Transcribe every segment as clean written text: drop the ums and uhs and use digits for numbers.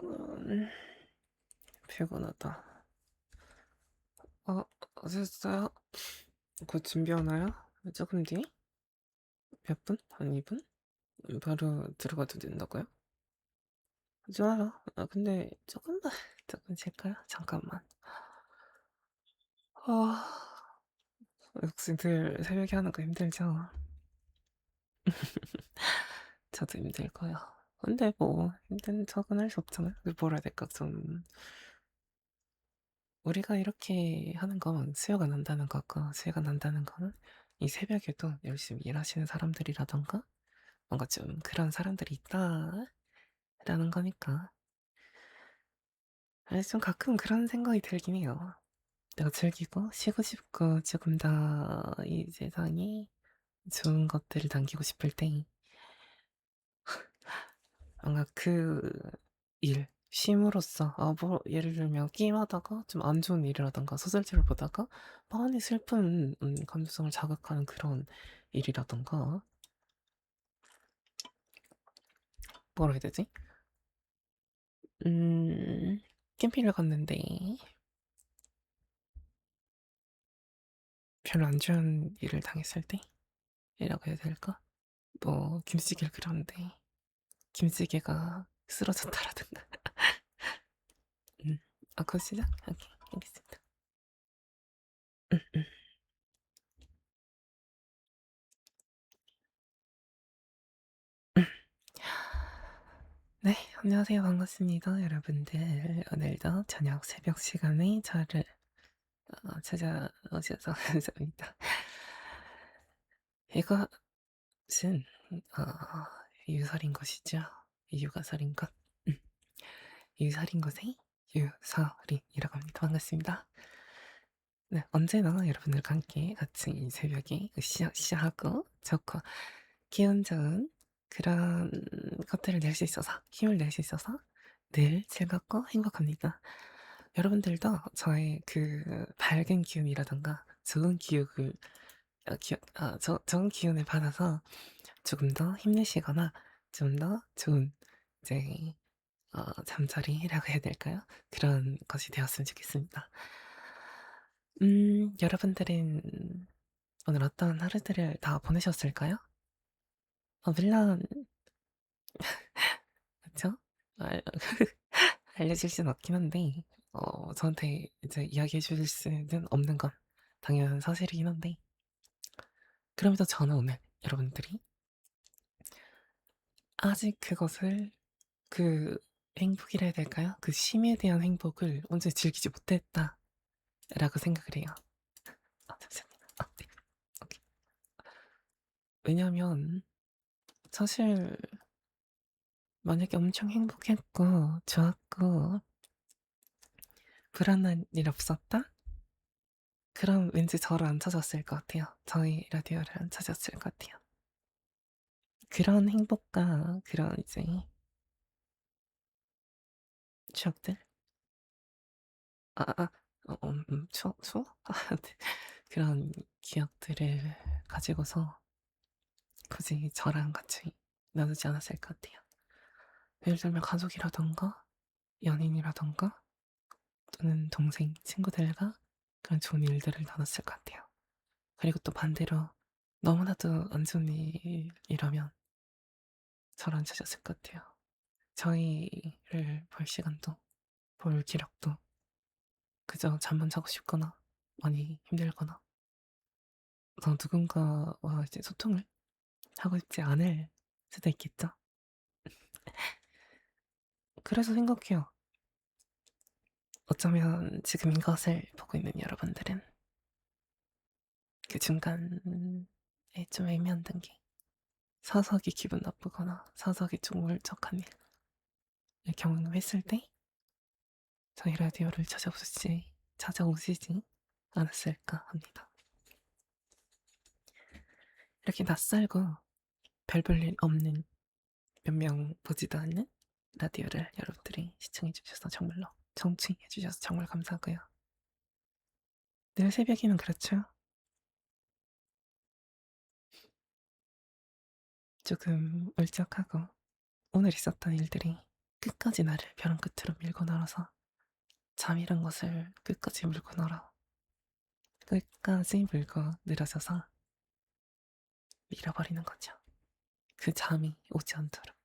음, 피곤하다. 어, 어쨌어요? 곧 준비하나요? 조금 뒤? 몇 분? 한 2분? 바로 들어가도 된다고요? 좋아요. 근데 조금만, 조금 쉴까요? 잠깐만. 아, 역시 늘 새벽에 하는 거 힘들죠? 저도 힘들 거예요. 근데 뭐, 힘든 척은 할 수 없잖아요. 뭐라 해야 될까, 좀. 우리가 이렇게 하는 건 수요가 난다는 거고, 수요가 난다는 거는 이 새벽에도 열심히 일하시는 사람들이라던가, 뭔가 좀 그런 사람들이 있다라는 거니까. 좀 가끔 그런 생각이 들긴 해요. 내가 즐기고 쉬고 싶고 조금 더 이 세상에 좋은 것들을 남기고 싶을 때 뭔가 그 일, 쉼으로써 뭐 예를 들면 게임하다가 좀 안 좋은 일을 하던가 소설책을 보다가 많이 슬픈 감수성을 자극하는 그런 일이라던가 뭐라 해야 되지? 음, 캠핑을 갔는데 별로 안 좋은 일을 당했을 때이라고 해야 될까? 뭐 김치찌개를 끓였는데 김치찌개가 쓰러졌다라든가. 음. 그거 시작? 오케이, 알겠습니다. 음. 네, 안녕하세요. 반갑습니다. 여러분들. 오늘도 저녁 새벽 시간에 저를 찾아오셔서 감사합니다. 이것은 어, 유설인 것이죠. 유가설인 것. 음. 유설인 것의 유설이라고 합니다. 반갑습니다. 네, 언제나 여러분들과 함께 같이 이 새벽에 으쌰으쌰하고 좋고 기분 좋은 그런 것들을 낼 수 있어서 힘을 낼 수 있어서 늘 즐겁고 행복합니다. 여러분들도 저의 그 밝은 기운이라던가 좋은 기억을 좋은 기운을 받아서 조금 더 힘내시거나 좀 더 좋은 이제 잠자리라고 해야 될까요? 그런 것이 되었으면 좋겠습니다. 여러분들은 오늘 어떤 하루들을 다 보내셨을까요? 물론 그쵸? 알 알려줄 수는 없긴 한데 저한테 이제 이야기해 주실 수는 없는 건 당연한 사실이긴 한데 그럼에도 저는 오늘 여러분들이 아직 그것을 그 행복이라 해야 될까요? 그 쉼에 대한 행복을 온전히 즐기지 못했다라고 생각을 해요. 잠시만요. 네. 오케이. 왜냐면 사실 만약에 엄청 행복했고 좋았고 불안한 일 없었다? 그럼 왠지 저를 안 찾았을 것 같아요. 저희 라디오를 안 찾았을 것 같아요. 그런 행복과 그런 이제 추억들? 아, 아, 추억? 네. 그런 기억들을 가지고서 굳이 저랑 같이 나누지 않았을 것 같아요. 예를 들면 가족이라던가 연인이라던가 또는 동생, 친구들과 그런 좋은 일들을 나눴을 것 같아요. 그리고 또 반대로 너무나도 안 좋은 일이라면 저를 안 찾았을 것 같아요. 저희를 볼 시간도 볼 기력도 그저 잠만 자고 싶거나 많이 힘들거나 더 누군가와 이제 소통을 하고 싶지 않을 수도 있겠죠. 그래서 생각해요. 어쩌면 지금 이것을 보고 있는 여러분들은 그 중간에 좀 애매한 단계, 사석이 기분 나쁘거나 사석이 좀 울적한 일을 경험했을 때 저희 라디오를 찾아오시지 않았을까 합니다. 이렇게 낯설고 별 볼 일 없는 몇 명 보지도 않는 라디오를 여러분들이 시청해 주셔서 정말로 청취해 주셔서 정말 감사하고요. 늘 새벽이면 그렇죠. 조금 울적하고 오늘 있었던 일들이 끝까지 나를 벼랑 끝으로 밀고 날아서 잠이란 것을 끝까지 물고 늘어 끝까지 물고 늘어져서 밀어버리는 거죠. 그 잠이 오지 않도록.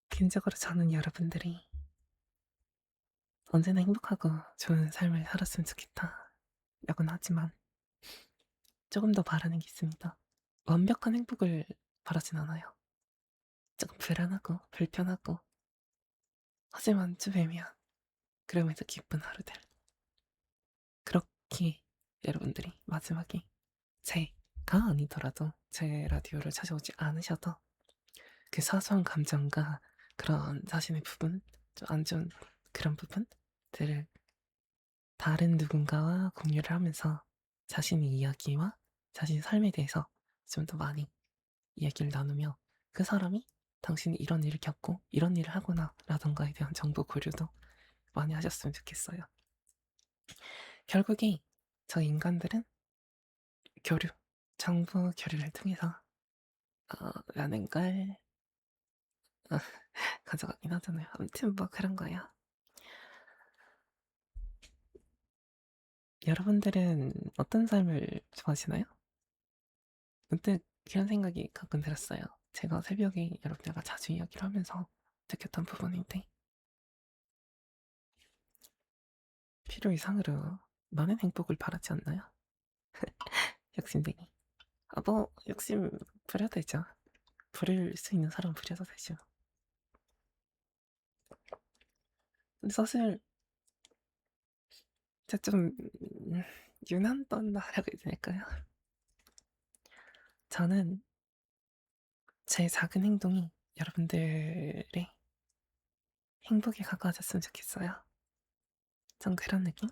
개인적으로 저는 여러분들이 언제나 행복하고 좋은 삶을 살았으면 좋겠다. 라고는 하지만 조금 더 바라는 게 있습니다. 완벽한 행복을 바라진 않아요. 조금 불안하고 불편하고 하지만 좀 애매한 그러면서 기쁜 하루들. 그렇게 여러분들이 마지막에 제가 아니더라도 제 라디오를 찾아오지 않으셔도 그 사소한 감정과 그런 자신의 부분, 좀 안 좋은 그런 부분들을 다른 누군가와 공유를 하면서 자신의 이야기와 자신의 삶에 대해서 좀 더 많이 이야기를 나누며 그 사람이 당신이 이런 일을 겪고 이런 일을 하거나 라던가에 대한 정보 공유도 많이 하셨으면 좋겠어요. 결국에 저희 인간들은 교류, 정보 교류를 통해서 라는 걸 가져가긴 하잖아요. 아무튼 뭐 그런 거예요. 여러분들은 어떤 삶을 좋아하시나요? 문득 그런 생각이 가끔 들었어요. 제가 새벽에 여러분들과 자주 이야기를 하면서 느꼈던 부분인데 필요 이상으로 많은 행복을 바라지 않나요? 욕심쟁이. 뭐 욕심 부려도 되죠. 부릴 수 있는 사람 부려도 되죠. 근데 사실 제가 좀 유난떤다라고 해야 될까요? 저는 제 작은 행동이 여러분들의 행복에 가까워졌으면 좋겠어요. 전 그런 느낌?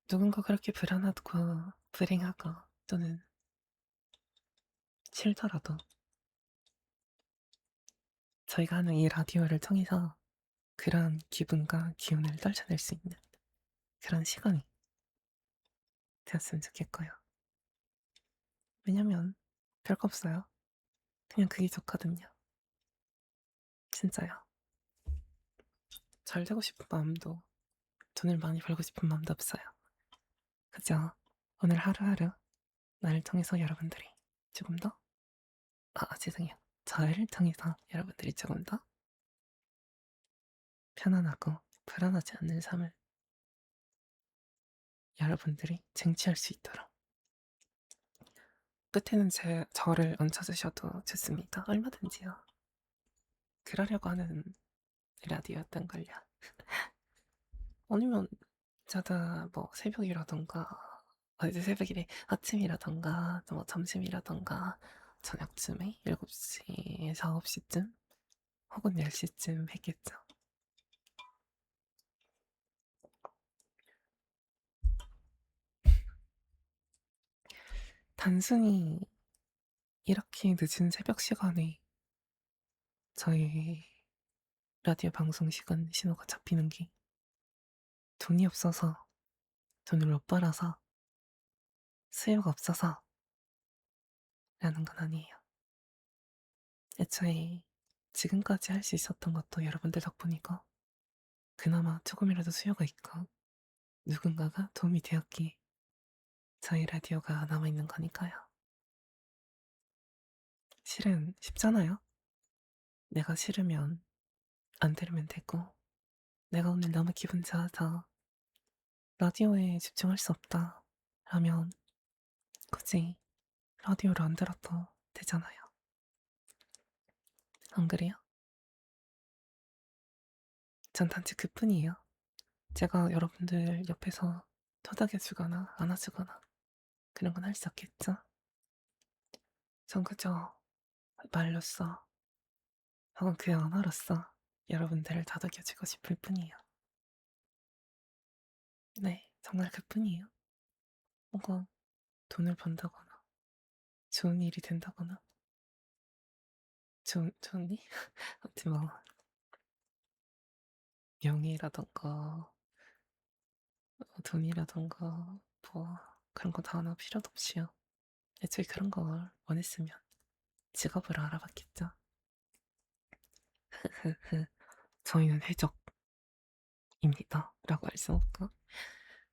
누군가 그렇게 불안하고 불행하고 또는 싫더라도 저희가 하는 이 라디오를 통해서 그런 기분과 기운을 떨쳐낼 수 있는 그런 시간이 되었으면 좋겠고요. 왜냐면 별거 없어요. 그냥 그게 좋거든요. 진짜요. 잘 되고 싶은 마음도 돈을 많이 벌고 싶은 마음도 없어요. 그죠? 오늘 하루하루 나를 통해서 여러분들이 조금 더, 죄송해요. 저를 통해서 여러분들이 조금 더 편안하고 불안하지 않는 삶을 여러분들이 쟁취할 수 있도록 끝에는 저를 얹혀주셔도 좋습니다. 얼마든지요. 그러려고 하는 라디오였던걸요. 아니면 자다 뭐 새벽이라던가 이제 새벽이래 아침이라던가 또 뭐 점심이라던가 저녁쯤에 7시에서 9시쯤 혹은 10시쯤 했겠죠. 단순히 이렇게 늦은 새벽 시간에 저희 라디오 방송 시간 신호가 잡히는 게 돈이 없어서 돈을 못 벌어서 수요가 없어서 라는 건 아니에요. 애초에 지금까지 할 수 있었던 것도 여러분들 덕분이고 그나마 조금이라도 수요가 있고 누군가가 도움이 되었기에 저희 라디오가 남아있는 거니까요. 실은 쉽잖아요. 내가 싫으면 안 들으면 되고 내가 오늘 너무 기분 좋아서 라디오에 집중할 수 없다 하면 굳이 라디오를 안 들어도 되잖아요. 안 그래요? 전 단지 그뿐이에요. 제가 여러분들 옆에서 토닥여주거나 안아주거나 그런 건 할 수 없겠죠? 전 그저 말로써 혹은 그 언어로서 여러분들을 다독여주고 싶을 뿐이에요. 네, 정말 그뿐이에요. 뭔가 돈을 번다거나 좋은 일이 된다거나 좋은 일? 아무튼 뭐 명예라던가 돈이라던가 뭐 그런 거 다 하나 필요도 없이요. 애초에 그런 걸 원했으면 직업으로 알아봤겠죠. 저희는 해적입니다. 라고 할 수 없고,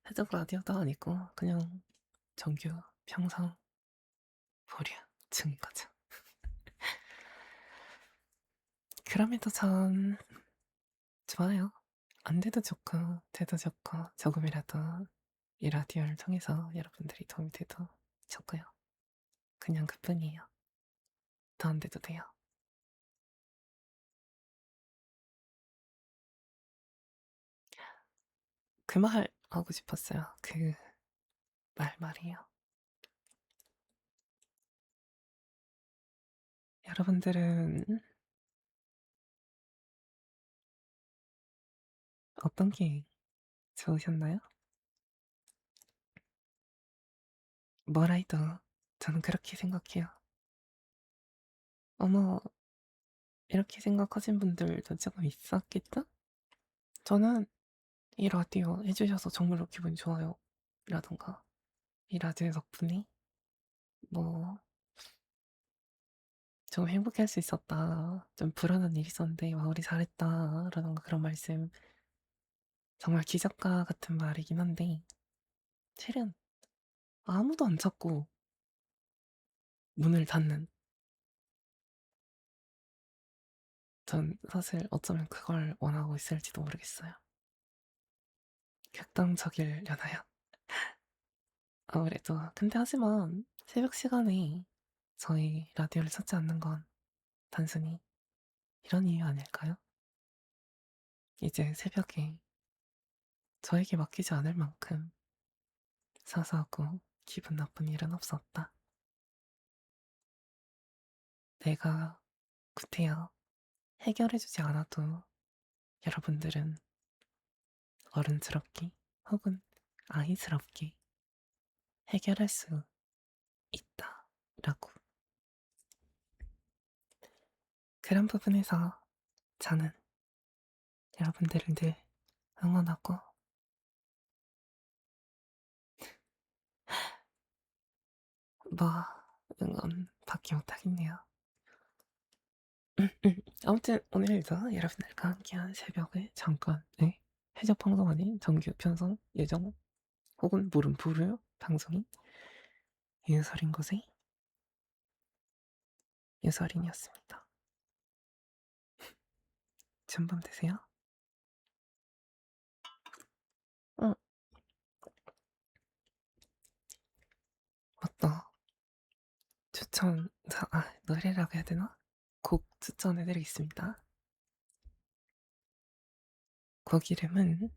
해적 라디오도 아니고, 그냥 정규 평상 보류 중인 거죠. 그럼에도 전 좋아요. 안 돼도 좋고, 돼도 좋고, 조금이라도 이 라디오를 통해서 여러분들이 도움이 돼도 좋고요. 그냥 그뿐이에요. 더 안 돼도 돼요. 그 말 하고 싶었어요. 그 말이에요. 여러분들은 어떤 게 좋으셨나요? 뭐라 해도 저는 그렇게 생각해요. 어머, 이렇게 생각하신 분들도 조금 있었겠죠? 저는 이 라디오 해주셔서 정말로 기분이 좋아요. 라던가, 이 라디오 덕분에 뭐, 좀 행복할 수 있었다. 좀 불안한 일이 있었는데, 와, 우리 잘했다. 라던가 그런 말씀. 정말 기적과 같은 말이긴 한데, 실은 아무도 안 찾고 문을 닫는. 전 사실 어쩌면 그걸 원하고 있을지도 모르겠어요. 격동적이려나요? 아무래도. 근데 하지만 새벽 시간에 저희 라디오를 찾지 않는 건 단순히 이런 이유 아닐까요? 이제 새벽에 저에게 맡기지 않을 만큼 사소하고 기분 나쁜 일은 없었다. 내가 구태여 해결해주지 않아도 여러분들은 어른스럽게 혹은 아이스럽게 해결할 수 있다. 라고. 그런 부분에서 저는 여러분들을 늘 응원하고 뭐 응원밖에 못하겠네요. 아무튼 오늘도 여러분들과 함께한 새벽의 잠깐의 해적 방송 아닌 정규 편성 예정 혹은 모름 부르 방송인 유설인 것의 유설인이었습니다. 좋은 밤 되세요. 어, 맞다. 노래라고 해야 되나? 곡 추천해드리겠습니다. 곡 이름은